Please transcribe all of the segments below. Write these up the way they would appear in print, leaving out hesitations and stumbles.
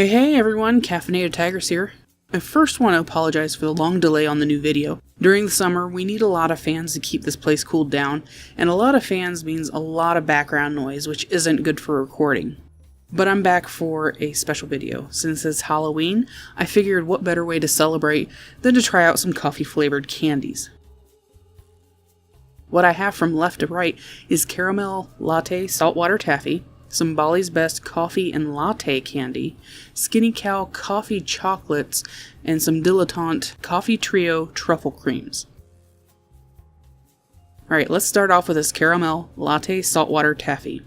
Hey everyone, CaffeinatedTigress here. I first want to apologize for the long delay on the new video. During the summer, we need a lot of fans to keep this place cooled down, and a lot of fans means a lot of background noise, which isn't good for recording. But I'm back for a special video. Since it's Halloween, I figured what better way to celebrate than to try out some coffee-flavored candies. What I have from left to right is caramel latte saltwater taffy, some Bali's Best coffee and latte candy, Skinny Cow coffee chocolates, and some Dilettante coffee trio truffle creams. Alright, let's start off with this caramel latte saltwater taffy.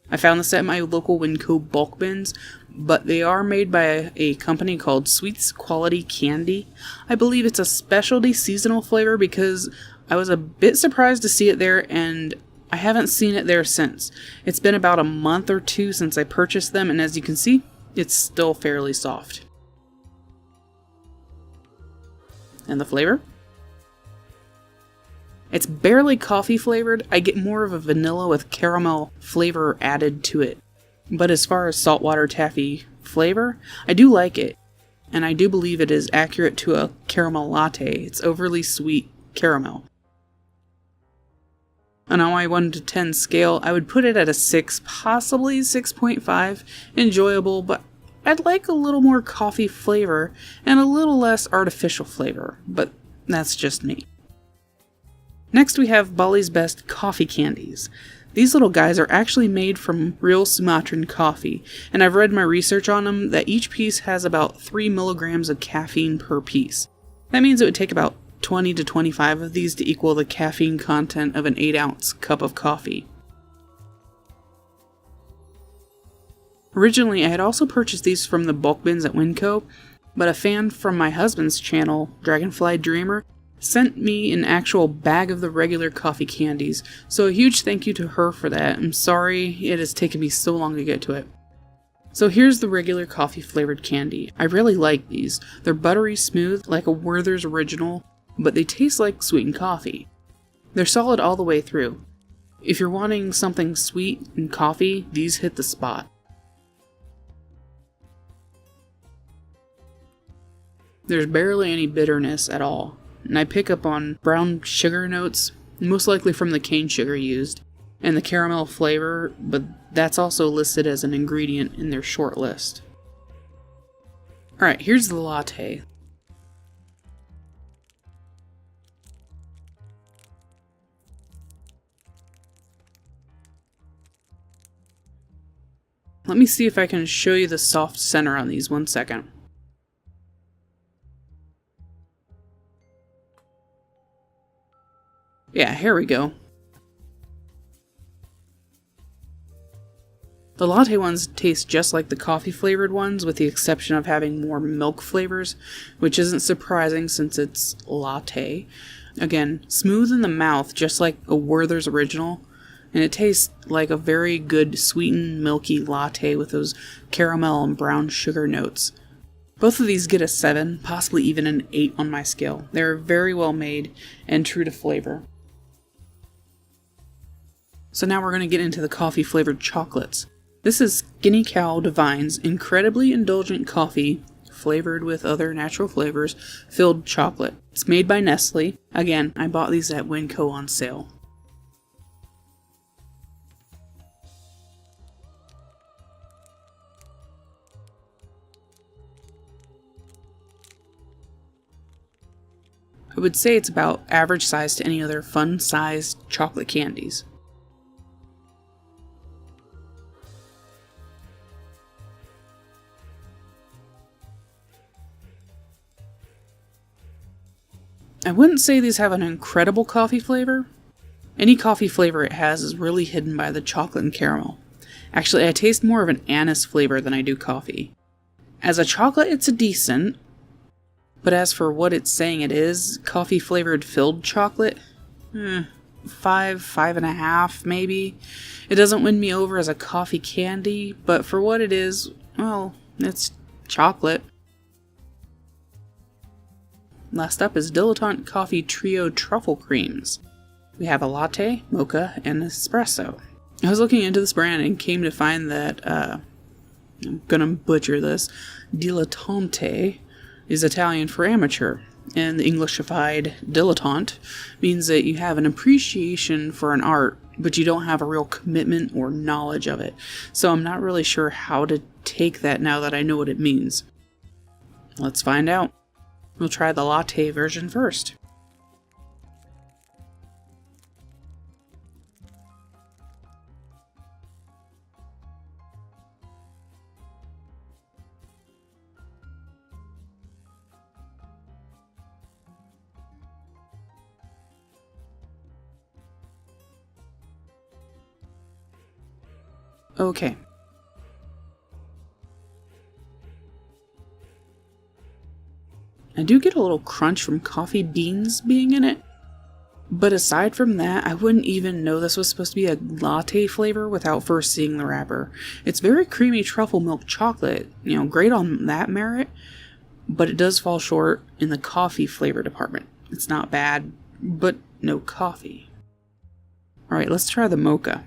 I found this at my local Winco bulk bins, but they are made by a company called Sweets Quality Candy. I believe it's a specialty seasonal flavor because I was a bit surprised to see it there, and I haven't seen it there since. It's been about a month or two since I purchased them, and as you can see, it's still fairly soft. And the flavor? It's barely coffee flavored. I get more of a vanilla with caramel flavor added to it. But as far as saltwater taffy flavor, I do like it. And I do believe it is accurate to a caramel latte. It's overly sweet caramel. And on my 1 to 10 scale, I would put it at a 6, possibly 6.5. Enjoyable, but I'd like a little more coffee flavor and a little less artificial flavor. But that's just me. Next we have Bali's Best coffee candies. These little guys are actually made from real Sumatran coffee, and I've read my research on them that each piece has about 3 milligrams of caffeine per piece. That means it would take about 20 to 25 of these to equal the caffeine content of an 8-ounce cup of coffee. Originally, I had also purchased these from the bulk bins at Winco, but a fan from my husband's channel, Dragonfly Dreamer, sent me an actual bag of the regular coffee candies, so a huge thank you to her for that. I'm sorry it has taken me so long to get to it. So here's the regular coffee flavored candy. I really like these. They're buttery smooth, like a Werther's original, but they taste like sweetened coffee. They're solid all the way through. If you're wanting something sweet and coffee, these hit the spot. There's barely any bitterness at all, and I pick up on brown sugar notes, most likely from the cane sugar used, and the caramel flavor, but that's also listed as an ingredient in their short list. Alright, here's the latte. Let me see if I can show you the soft center on these 1 second. Yeah, here we go. The latte ones taste just like the coffee flavored ones, with the exception of having more milk flavors, which isn't surprising since it's latte. Again, smooth in the mouth, just like a Werther's original, and it tastes like a very good sweetened milky latte with those caramel and brown sugar notes. Both of these get a 7, possibly even an 8 on my scale. They're very well made and true to flavor. So now we're going to get into the coffee flavored chocolates. This is Skinny Cow Divine's incredibly indulgent coffee, flavored with other natural flavors, filled chocolate. It's made by Nestle. Again, I bought these at Winco on sale. I would say it's about average size to any other fun-sized chocolate candies. I wouldn't say these have an incredible coffee flavor. Any coffee flavor it has is really hidden by the chocolate and caramel. Actually, I taste more of an anise flavor than I do coffee. As a chocolate, it's a decent, but as for what it's saying it is, coffee flavored filled chocolate, 5, 5.5 maybe. It doesn't win me over as a coffee candy, but for what it is, well, it's chocolate. Last up is Dilettante Coffee Trio Truffle Creams. We have a latte, mocha, and espresso. I was looking into this brand and came to find that I'm gonna butcher this. Dilettante is Italian for amateur, and the Englishified dilettante means that you have an appreciation for an art, but you don't have a real commitment or knowledge of it. So I'm not really sure how to take that now that I know what it means. Let's find out. We'll try the latte version first. Okay. I do get a little crunch from coffee beans being in it, but aside from that, I wouldn't even know this was supposed to be a latte flavor without first seeing the wrapper. It's very creamy truffle milk chocolate, great on that merit, but it does fall short in the coffee flavor department. It's not bad, but no coffee. Alright, let's try the mocha.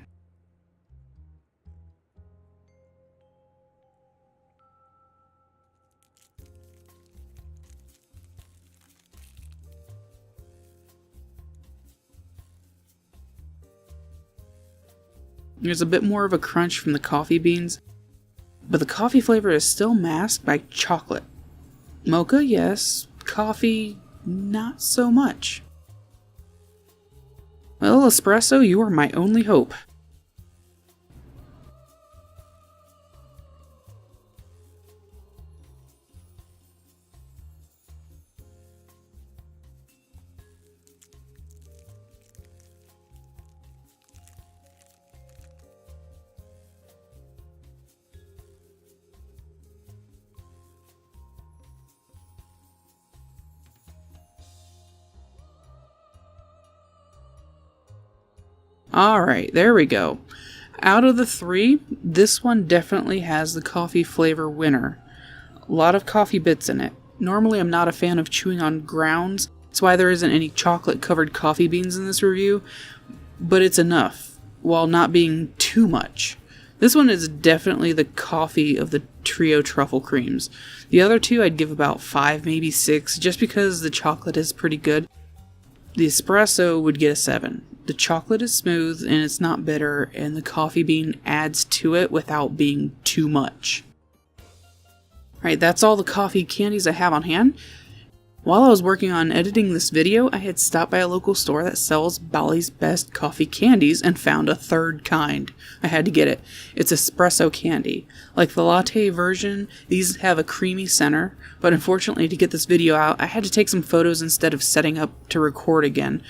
There's a bit more of a crunch from the coffee beans, but the coffee flavor is still masked by chocolate. Mocha, yes. Coffee, not so much. Well, espresso, you are my only hope. Alright, there we go. Out of the three, this one definitely has the coffee flavor winner. A lot of coffee bits in it. Normally I'm not a fan of chewing on grounds, that's why there isn't any chocolate covered coffee beans in this review, but it's enough, while not being too much. This one is definitely the coffee of the trio truffle creams. The other two I'd give about 5, maybe 6, just because the chocolate is pretty good. The espresso would get a 7. The chocolate is smooth and it's not bitter, and the coffee bean adds to it without being too much. Alright, that's all the coffee candies I have on hand. While I was working on editing this video, I had stopped by a local store that sells Bali's Best coffee candies and found a third kind. I had to get it. It's Espresso Candy. Like the latte version, these have a creamy center, but unfortunately to get this video out, I had to take some photos instead of setting up to record again.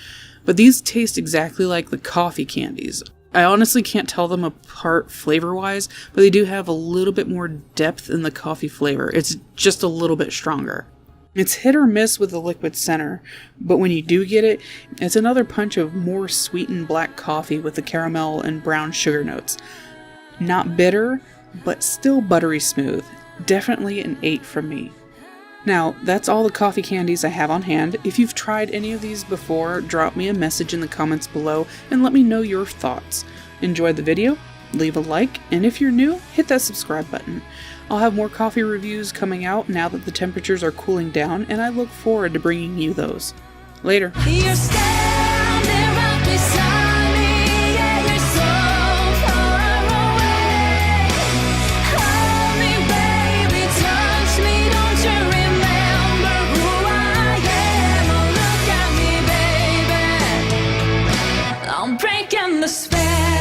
But these taste exactly like the coffee candies. I honestly can't tell them apart flavor-wise, but they do have a little bit more depth in the coffee flavor. It's just a little bit stronger. It's hit or miss with the liquid center, but when you do get it, it's another punch of more sweetened black coffee with the caramel and brown sugar notes. Not bitter, but still buttery smooth. Definitely an 8 from me. Now, that's all the coffee candies I have on hand. If you've tried any of these before, drop me a message in the comments below and let me know your thoughts. Enjoy the video, leave a like, and if you're new, hit that subscribe button. I'll have more coffee reviews coming out now that the temperatures are cooling down, and I look forward to bringing you those. Later. Breaking the spell.